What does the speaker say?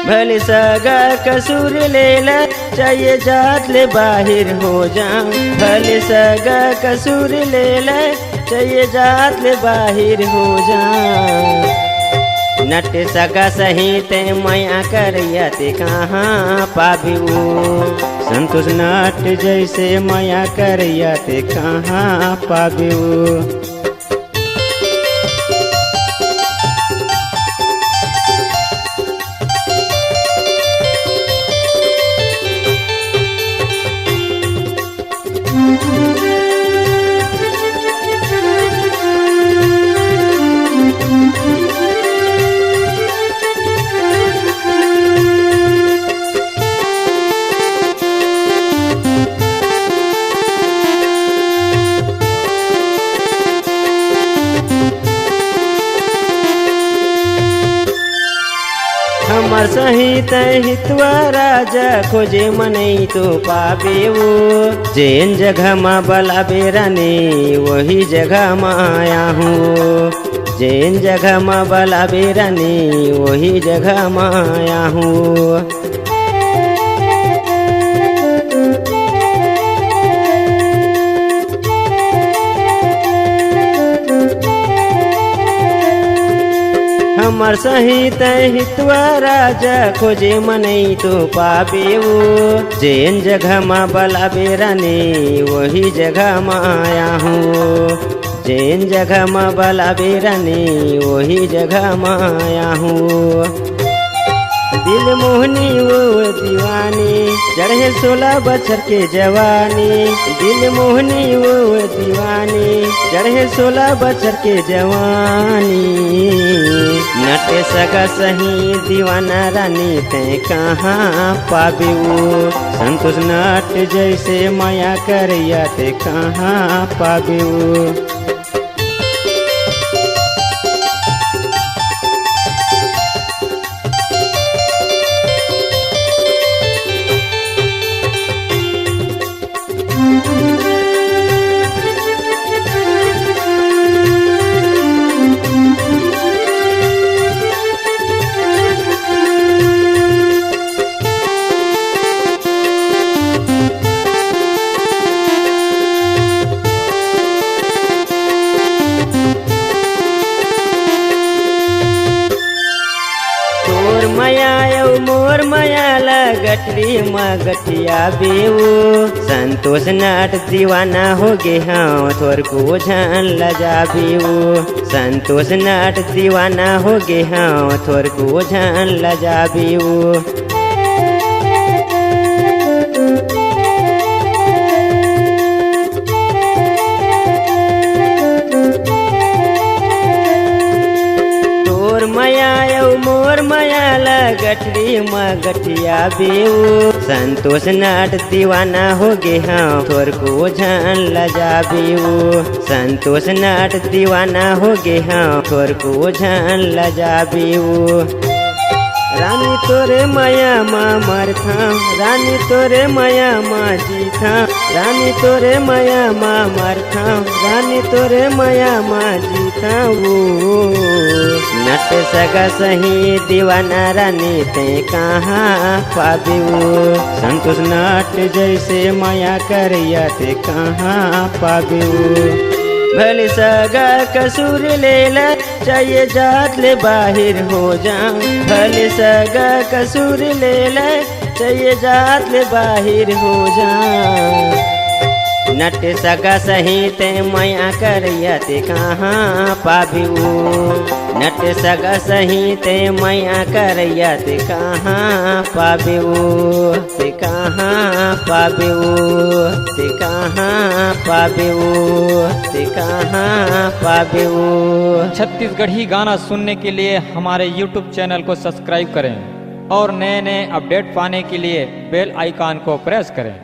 भले सगा कसूर लेला चाहिए जात ले बाहिर हो जाऊं। भले सगा कसूर लेला चाहिए जात ले बाहिर हो जाऊं। नट सगा सही ते माया करिया ते कहाँ पाबिऊ। संतोष नट जैसे माया करिया ते कहाँ पाबिऊ। हमर सहित हितवा राजा खोजे मनई तो पाबेऊ। जेन जगह मा बला बेराने वही जगह मा आया हूँ। जेन जगह मा बला बेराने वही जगह मा आया हूँ। हमर सहित हितवा राजा खोजे मनई तो पाबेऊ। जेन जगह मा बला बेराने वही जगह मा आया हूँ। जेन जगह मा बला बेराने वही जगह मा आया हूँ। दिल मोहनी वो दीवानी चढ़े 16 बछर के जवानी। दिल मोहनी वो दीवानी चढ़े 16 बछर के जवानी। नट सगा सही दीवाना रानी ते कहाँ पाबिऊ। संतोष नट जैसे माया करिया ते कहाँ पाबिऊ। मया मोर मयाला गठरी माँ गठिया बेऊ। संतोष नट दीवाना हो गे हाँ थोर को झन लजा बेऊ। संतोष नट दीवाना हो गे हाँ थोर को झन लजा बेऊ। मोर मयाला गठरी माँ गठिया बेऊ। संतोष नट दीवाना हो गे हाँ थोर को झन लजा बेऊ। संतोष नट दीवाना हो गे हाँ थोर को झन लजा बेऊ। रानी तोरे माया माँ मरथा रानी तोरे माया माँ जीथा। रानी तोरे माया माँ मरथा रानी तोरे माया माँ जीथा। वो नट सगा सही दीवाना रानी ते कहाँ पाबिऊ। संतोष नट जैसे माया करिया ते कहाँ पाबिऊ। भले सगा कसूर लेला चाहिए जात ले बाहिर हो जाऊं। भले सगा कसूर लेला चाहिए जात ले बाहिर हो जाऊं। नट सगा सही ते माया करिया ते कहाँ पाबिऊ। नट सगा सही ते माया करिया ते कहाँ पाबिऊ। ते कहाँ पाबिऊ। ते कहाँ पाबिऊ। ते कहाँ पाबिऊ। छत्तीसगढ़ी गाना सुनने के लिए हमारे YouTube चैनल को सब्सक्राइब करें और नए नए अपडेट पाने के लिए बेल आइकॉन को प्रेस करें।